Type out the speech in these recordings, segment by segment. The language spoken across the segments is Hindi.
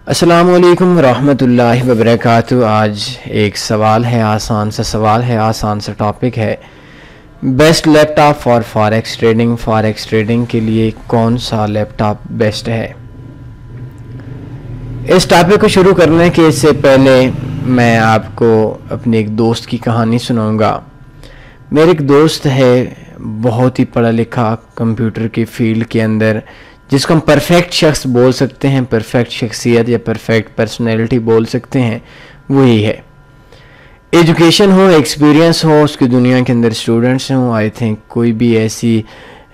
अस्सलामुअलैकुम रहमतुल्लाहि वबरकातुहू। आज एक सवाल है, आसान सा सवाल है, आसान सा टॉपिक है। Best laptop for forex trading. Forex trading के लिए कौन सा लैपटॉप बेस्ट है? इस टॉपिक को शुरू करने के से पहले मैं आपको अपने एक दोस्त की कहानी सुनाऊंगा। मेरे एक दोस्त है, बहुत ही पढ़ा लिखा, कंप्यूटर की फील्ड के अंदर, जिसको हम परफेक्ट शख्स बोल सकते हैं, परफेक्ट शख्सियत या परफेक्ट पर्सनैलिटी बोल सकते हैं, वही है। एजुकेशन हो, एक्सपीरियंस हो, उसकी दुनिया के अंदर स्टूडेंट्स हों, आई थिंक कोई भी ऐसी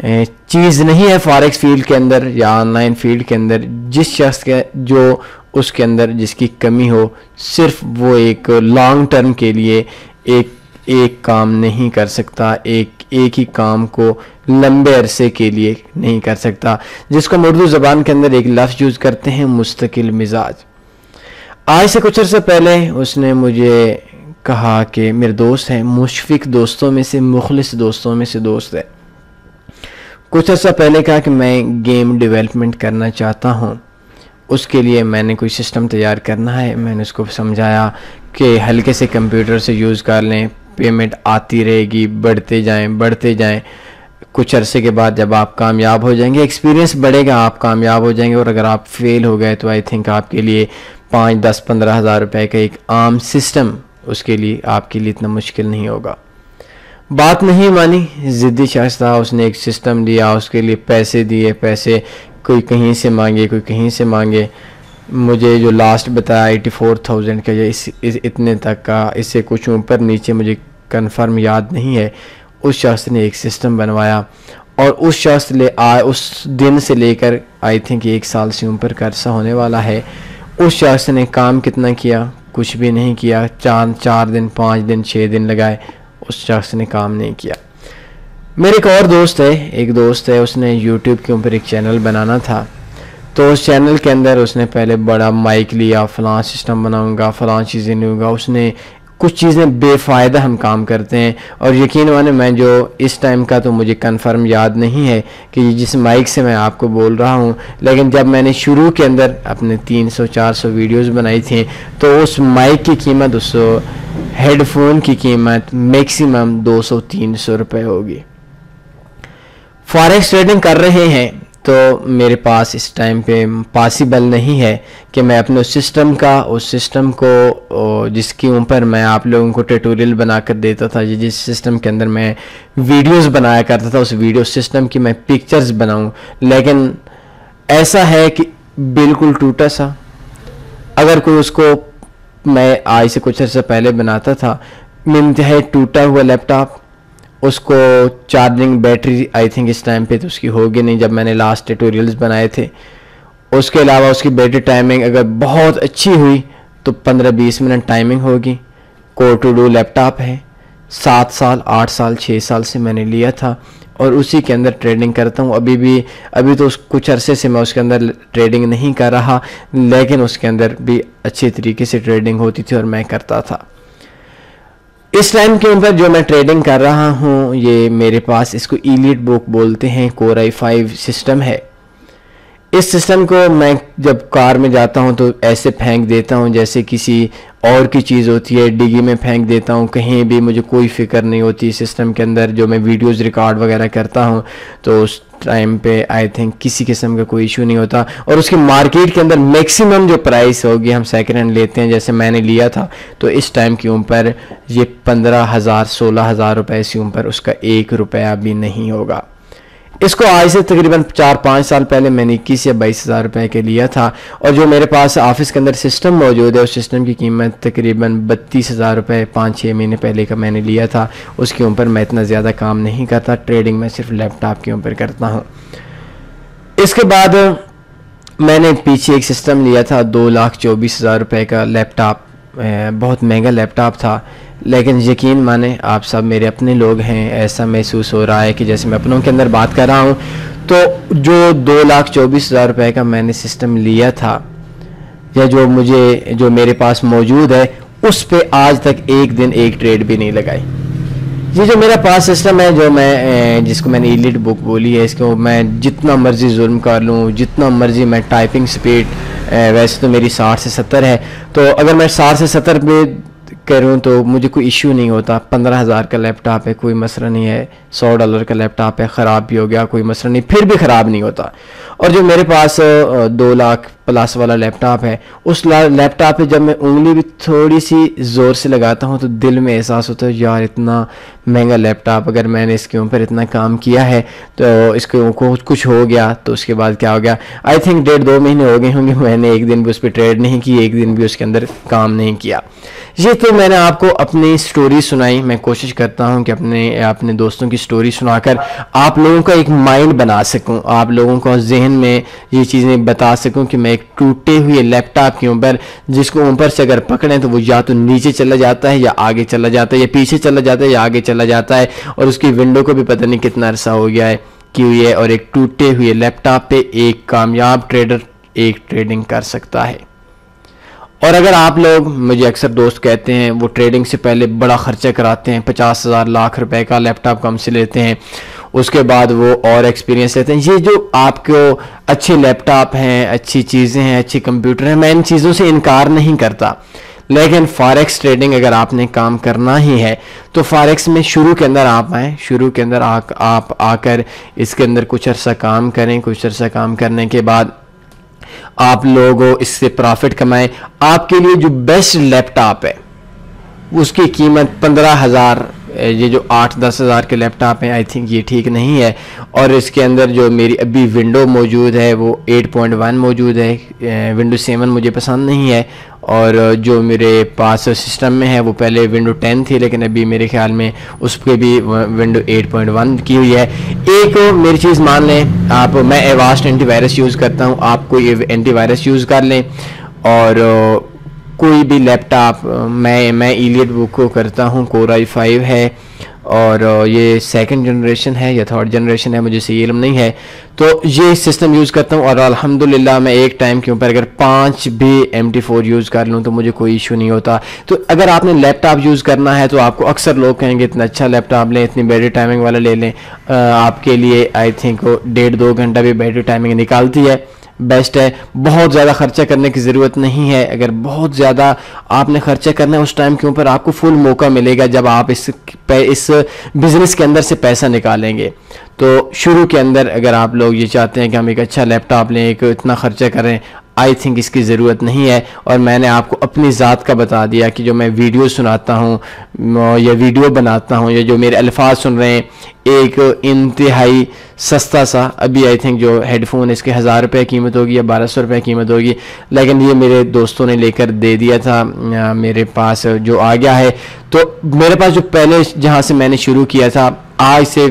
चीज़ नहीं है फॉरेक्स फील्ड के अंदर या ऑनलाइन फील्ड के अंदर जिस शख्स के जो उसके अंदर जिसकी कमी हो। सिर्फ वो एक लॉन्ग टर्म के लिए एक काम नहीं कर सकता, एक ही काम को लंबे अरसे के लिए नहीं कर सकता, जिसको हम उर्दू ज़बान के अंदर एक लफ्ज़ यूज़ करते हैं, मुस्तकिल मिजाज। आज से कुछ अर्सा पहले उसने मुझे कहा कि मेरे दोस्त हैं, मुशफिक दोस्तों में से, मुखलिस दोस्तों में से दोस्त है। कुछ अर्सा पहले कहा कि मैं गेम डेवलपमेंट करना चाहता हूँ, उसके लिए मैंने कोई सिस्टम तैयार करना है। मैंने उसको समझाया कि हल्के से कंप्यूटर से यूज़ कर लें, पेमेंट आती रहेगी, बढ़ते जाएं। कुछ अरसे के बाद जब आप कामयाब हो जाएंगे, एक्सपीरियंस बढ़ेगा, आप कामयाब हो जाएंगे। और अगर आप फेल हो गए तो आई थिंक आपके लिए 5, 10, 15 हज़ार रुपये का एक आम सिस्टम उसके लिए आपके लिए इतना मुश्किल नहीं होगा। बात नहीं मानी, ज़िद्दी शख्स था, उसने एक सिस्टम लिया, उसके लिए पैसे दिए, पैसे कोई कहीं से मांगे, कोई कहीं से मांगे। मुझे जो लास्ट बताया 84,000 का या इतने तक का, इससे कुछ ऊपर नीचे मुझे कंफर्म याद नहीं है। उस शख्स ने एक सिस्टम बनवाया और उस दिन से लेकर आई थिंक 1 साल से ऊपर का अरसा होने वाला है। उस शख्स ने काम कितना किया? कुछ भी नहीं किया। 4 दिन, 5 दिन, 6 दिन लगाए, उस शख्स ने काम नहीं किया। मेरे एक और दोस्त है, उसने यूट्यूब के ऊपर एक चैनल बनाना था। तो उस चैनल के अंदर उसने पहले बड़ा माइक लिया, फ़लाँ सिस्टम बनाऊंगा, फ़लाँ चीज़ें लूँगा। उसने कुछ चीज़ें बेफ़ायदा हम काम करते हैं। और यकीन माने, मैं जो इस टाइम का तो मुझे कंफर्म याद नहीं है कि जिस माइक से मैं आपको बोल रहा हूँ, लेकिन जब मैंने शुरू के अंदर अपने 300-400 वीडियोस बनाई थी तो उस माइक की कीमत, उस हेडफोन की कीमत मैक्सिमम 200-300 रुपये होगी। फॉरेक्स ट्रेडिंग कर रहे हैं तो मेरे पास इस टाइम पे पॉसिबल नहीं है कि मैं अपने उस सिस्टम को जिसके ऊपर मैं आप लोगों को ट्यूटोरियल बनाकर देता था, जिस सिस्टम के अंदर मैं वीडियोस बनाया करता था, उस वीडियो सिस्टम की मैं पिक्चर्स बनाऊं। लेकिन ऐसा है कि बिल्कुल टूटा सा, अगर कोई उसको, मैं आज से कुछ अर्सा पहले बनाता था, इंतहाई टूटा हुआ लैपटॉप, उसको चार्जिंग बैटरी आई थिंक इस टाइम पे तो उसकी होगी नहीं जब मैंने लास्ट ट्यूटोरियल्स बनाए थे। उसके अलावा उसकी बैटरी टाइमिंग अगर बहुत अच्छी हुई तो 15-20 मिनट टाइमिंग होगी। कोर टू डू लैपटॉप है, 7 साल, 8 साल, 6 साल से मैंने लिया था और उसी के अंदर ट्रेडिंग करता हूँ। अभी तो कुछ अरसे से मैं उसके अंदर ट्रेडिंग नहीं कर रहा, लेकिन उसके अंदर भी अच्छे तरीके से ट्रेडिंग होती थी और मैं करता था। इस टाइम के ऊपर जो मैं ट्रेडिंग कर रहा हूँ, ये मेरे पास इसको इलीट बुक बोलते हैं, कोर i5 सिस्टम है। इस सिस्टम को मैं जब कार में जाता हूँ तो ऐसे फेंक देता हूँ जैसे किसी और की चीज़ होती है, डिग्गी में फेंक देता हूँ। कहीं भी मुझे कोई फ़िक्र नहीं होती सिस्टम के अंदर। जो मैं वीडियोज़ रिकॉर्ड वगैरह करता हूँ तो उस टाइम पे आई थिंक किसी किस्म का कोई इशू नहीं होता। और उसकी मार्केट के अंदर मैक्सिमम जो प्राइस होगी, हम सेकेंड हैंड लेते हैं, जैसे मैंने लिया था तो इस टाइम के ऊपर ये 15,000 16,000 रुपये से ऊपर उसका 1 रुपया भी नहीं होगा। इसको आज से तकरीबन 4-5 साल पहले मैंने 21 या 22 हज़ार रुपये के लिया था। और जो मेरे पास ऑफिस के अंदर सिस्टम मौजूद है, उस सिस्टम की कीमत तकरीबन 32,000 रुपये 5-6 महीने पहले का मैंने लिया था। उसके ऊपर मैं इतना ज़्यादा काम नहीं करता, ट्रेडिंग मैं सिर्फ लैपटॉप के ऊपर करता हूँ। इसके बाद मैंने पीछे एक सिस्टम लिया था 2,24,000 रुपये का लैपटॉप, बहुत महंगा लैपटॉप था। लेकिन यकीन माने, आप सब मेरे अपने लोग हैं, ऐसा महसूस हो रहा है कि जैसे मैं अपनों के अंदर बात कर रहा हूँ। तो जो 2,24,000 रुपये का मैंने सिस्टम लिया था, या जो मेरे पास मौजूद है, उस पे आज तक एक दिन एक ट्रेड भी नहीं लगाई। ये जो मेरा पास सिस्टम है, जो मैं जिसको मैंने इलीट बुक बोली है, इसको मैं जितना मर्जी जुल्म कर लूँ, जितना मर्जी मैं टाइपिंग स्पीड, वैसे तो मेरी 60 से 70 है, तो अगर मैं 60 से 70 पे करूँ तो मुझे कोई इश्यू नहीं होता। 15,000 का लैपटॉप है, कोई मसला नहीं है। $100 का लैपटॉप है, ख़राब भी हो गया कोई मसला नहीं, फिर भी ख़राब नहीं होता। और जो मेरे पास 2 लाख प्लस वाला लैपटॉप है, उस लैपटॉप पे जब मैं उंगली भी थोड़ी सी ज़ोर से लगाता हूँ तो दिल में एहसास होता है यार इतना महंगा लैपटॉप, अगर मैंने इसके ऊपर इतना काम किया है तो इसके ऊपर कुछ हो गया तो उसके बाद क्या हो गया। आई थिंक 1.5-2 महीने हो गए होंगे मैंने एक दिन भी उस पर ट्रेड नहीं की, एक दिन भी उसके अंदर काम नहीं किया। ये तो मैंने आपको अपनी स्टोरी सुनाई। मैं कोशिश करता हूँ कि अपने दोस्तों की स्टोरी सुनाकर आप लोगों का एक माइंड बना सकूँ, आप लोगों को जहन में ये चीज़ें बता सकूँ कि मैं एक टूटे हुए लैपटॉप के ऊपर, जिसको ऊपर से अगर पकड़ें तो वो या तो नीचे चला जाता है या आगे चला जाता है या पीछे चला जाता है या आगे चला जाता है, और उसकी विंडो को भी पता नहीं कितना अरसा हो गया है की हुई है। और एक टूटे हुए लैपटॉप पे एक कामयाब ट्रेडर एक ट्रेडिंग कर सकता है। और अगर आप लोग, मुझे अक्सर दोस्त कहते हैं वो ट्रेडिंग से पहले बड़ा खर्चा कराते हैं, 50,000 लाख रुपए का लैपटॉप कम से लेते हैं, उसके बाद वो और एक्सपीरियंस लेते हैं। ये जो आपको अच्छे लैपटॉप हैं, अच्छी चीज़ें हैं, अच्छे कंप्यूटर हैं, मैं इन चीज़ों से इनकार नहीं करता, लेकिन फॉरेक्स ट्रेडिंग अगर आपने काम करना ही है तो फॉरेक्स में शुरू के अंदर आप आएँ, शुरू के अंदर आप आकर इसके अंदर कुछ अर्सा काम करें। कुछ अर्सा काम करने के बाद आप लोग इससे प्रॉफिट कमाएं। आपके लिए जो बेस्ट लैपटॉप है उसकी कीमत 15,000, ये जो 8-10 हज़ार के लैपटॉप हैं, आई थिंक ये ठीक नहीं है। और इसके अंदर जो मेरी अभी विंडो मौजूद है वो 8.1 मौजूद है, विंडो 7 मुझे पसंद नहीं है। और जो मेरे पास सिस्टम में है वो पहले विंडो 10 थी, लेकिन अभी मेरे ख्याल में उस पर भी विंडो 8.1 की हुई है। एक मेरी चीज़ मान लें आप, मैं एवास्ट एंटीवायरस यूज़ करता हूँ, आप कोई एंटीवायरस यूज़ कर लें। और कोई भी लैपटॉप, मैं इलीट बुक को करता हूँ, कोर i5 है, और ये 2nd जनरेशन है या 3rd जनरेशन है, मुझे सही इल्म नहीं है। तो ये सिस्टम यूज़ करता हूँ और अल्हम्दुलिल्लाह मैं एक टाइम के ऊपर अगर 5 भी MT4 यूज़ कर लूँ तो मुझे कोई इशू नहीं होता। तो अगर आपने लैपटॉप यूज़ करना है तो आपको अक्सर लोग कहेंगे इतना अच्छा लैपटॉप लें, इतनी बैटरी टाइमिंग वाला ले लें। आपके लिए आई थिंक 1.5-2 घंटा भी बैटरी टाइमिंग निकालती है, बेस्ट है। बहुत ज़्यादा खर्चा करने की ज़रूरत नहीं है। अगर बहुत ज़्यादा आपने खर्चा करना है उस टाइम के ऊपर आपको फुल मौका मिलेगा जब आप इस बिज़नेस के अंदर से पैसा निकालेंगे। तो शुरू के अंदर अगर आप लोग ये चाहते हैं कि हम एक अच्छा लैपटॉप लें, एक इतना खर्चा करें, आई थिंक इसकी ज़रूरत नहीं है। और मैंने आपको अपनी ज़ात का बता दिया कि जो मैं वीडियो सुनाता हूँ या वीडियो बनाता हूँ या जो मेरे अल्फाज सुन रहे हैं, एक इंतहाई सस्ता सा, अभी आई थिंक जो हेडफोन इसके 1,000 रुपये कीमत होगी या 1,200 रुपये कीमत होगी, लेकिन ये मेरे दोस्तों ने लेकर दे दिया था, मेरे पास जो आ गया है। तो मेरे पास जो पहले जहाँ से मैंने शुरू किया था, आज से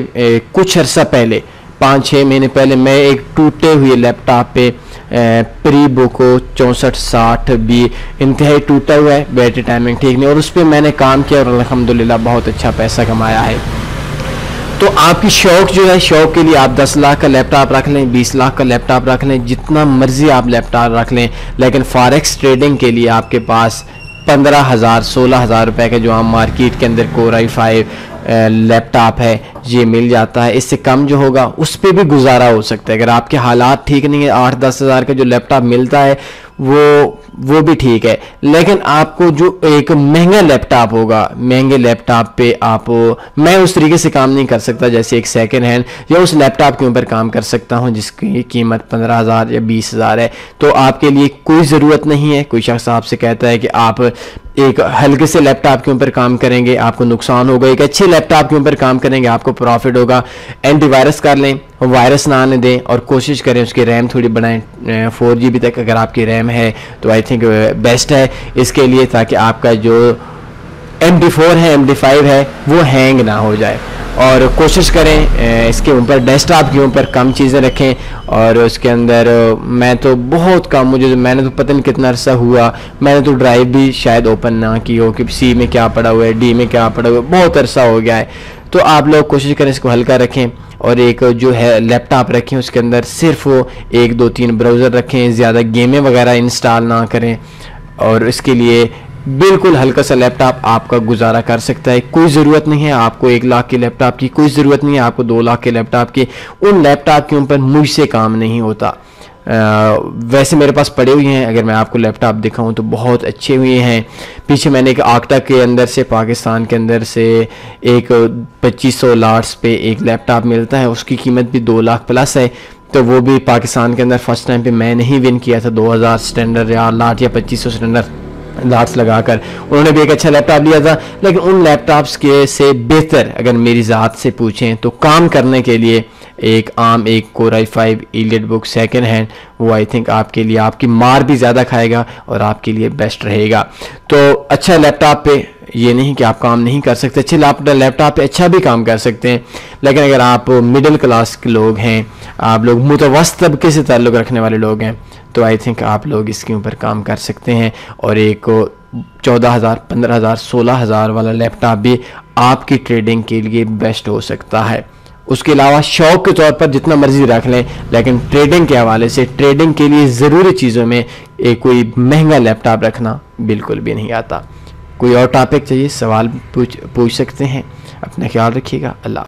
कुछ अर्सा पहले, 5-6 महीने पहले, मैं एक टूटे हुए लैपटॉप पे प्रीबोको 6460 भी इंतहाई टूटा हुआ है, बैटरी टाइमिंग ठीक नहीं, और उस पर मैंने काम किया और अल्हम्दुलिल्लाह बहुत अच्छा पैसा कमाया है। तो आपकी शौक जो है, शौक के लिए आप 10 लाख का लैपटॉप रख लें, 20 लाख का लैपटॉप रख लें, जितना मर्जी आप लैपटॉप रख लें, लेकिन फॉरेक्स ट्रेडिंग के लिए आपके पास 15,000-16,000 रुपए का जो हम मार्केट के अंदर कोर i5 लैपटॉप है ये मिल जाता है। इससे कम जो होगा उस पर भी गुजारा हो सकता है। अगर आपके हालात ठीक नहीं है, 8-10 हज़ार का जो लैपटॉप मिलता है वो भी ठीक है, लेकिन आपको जो एक महंगा लैपटॉप होगा, महंगे लैपटॉप पे मैं उस तरीके से काम नहीं कर सकता जैसे एक सेकंड हैंड या उस लैपटॉप के ऊपर काम कर सकता हूं जिसकी कीमत 15,000 या 20,000 है। तो आपके लिए कोई ज़रूरत नहीं है। कोई शख्स आपसे कहता है कि आप एक हल्के से लैपटॉप के ऊपर काम करेंगे आपको नुकसान होगा, एक अच्छे लैपटॉप के ऊपर काम करेंगे आपको प्रॉफिट होगा। एंटीवायरस कर लें, वायरस ना आने दें और कोशिश करें उसकी रैम थोड़ी बढ़ाएं, 4 GB तक अगर आपकी रैम है तो आई थिंक बेस्ट है इसके लिए, ताकि आपका जो MT4 है, MT5 है, वो हैंग ना हो जाए। और कोशिश करें इसके ऊपर, डेस्कटॉप के ऊपर कम चीज़ें रखें। और उसके अंदर मैं तो बहुत कम, मैंने तो पता नहीं कितना अरसा हुआ, मैंने तो ड्राइव भी शायद ओपन ना की हो कि C में क्या पड़ा हुआ है, D में क्या पड़ा हुआ है, बहुत अरसा हो गया है। तो आप लोग कोशिश करें इसको हल्का रखें और एक जो है लैपटॉप रखें, उसके अंदर सिर्फ 1-2-3 ब्राउज़र रखें, ज़्यादा गेमें वगैरह इंस्टॉल ना करें। और इसके लिए बिल्कुल हल्का सा लैपटॉप आपका गुजारा कर सकता है। कोई ज़रूरत नहीं है आपको 1 लाख के लैपटॉप की, कोई ज़रूरत नहीं है आपको 2 लाख के लैपटॉप की। उन लैपटॉप के ऊपर मुझसे काम नहीं होता। वैसे मेरे पास पड़े हुए हैं, अगर मैं आपको लैपटॉप दिखाऊं तो बहुत अच्छे हुए हैं। पीछे मैंने एक आक्टा के अंदर से, पाकिस्तान के अंदर से एक 2500 लाट्स पे एक लैपटॉप मिलता है, उसकी कीमत भी 2 लाख प्लस है। तो वो भी पाकिस्तान के अंदर फर्स्ट टाइम पे मैंने ही विन किया था, 2000 स्टैंडर्ड या लाट या 2500 स्टैंडर्ड लाट्स लगाकर। उन्होंने भी एक अच्छा लैपटॉप लिया था। लेकिन उन लैपटॉप्स के से बेहतर अगर मेरी ज़ात से पूछें तो काम करने के लिए एक Core i5 Elite Book second hand, वो आई थिंक आपके लिए, आपकी मार भी ज़्यादा खाएगा और आपके लिए बेस्ट रहेगा। तो अच्छा लैपटॉप पे ये नहीं कि आप काम नहीं कर सकते, अच्छे लैपटॉप पे अच्छा भी काम कर सकते हैं। लेकिन अगर आप मिडिल क्लास के लोग हैं, आप लोग मुतवस्सित तबके से ताल्लुक़ रखने वाले लोग हैं, तो आई थिंक आप लोग इसके ऊपर काम कर सकते हैं। और एक 14,000, 15,000, 16,000 वाला लैपटॉप भी आपकी ट्रेडिंग के लिए बेस्ट हो सकता है। उसके अलावा शौक के तौर पर जितना मर्जी रख लें, लेकिन ट्रेडिंग के हवाले से, ट्रेडिंग के लिए ज़रूरी चीज़ों में एक कोई महंगा लैपटॉप रखना बिल्कुल भी नहीं आता। कोई और टॉपिक चाहिए, सवाल पूछ सकते हैं। अपना ख्याल रखिएगा। अल्लाह।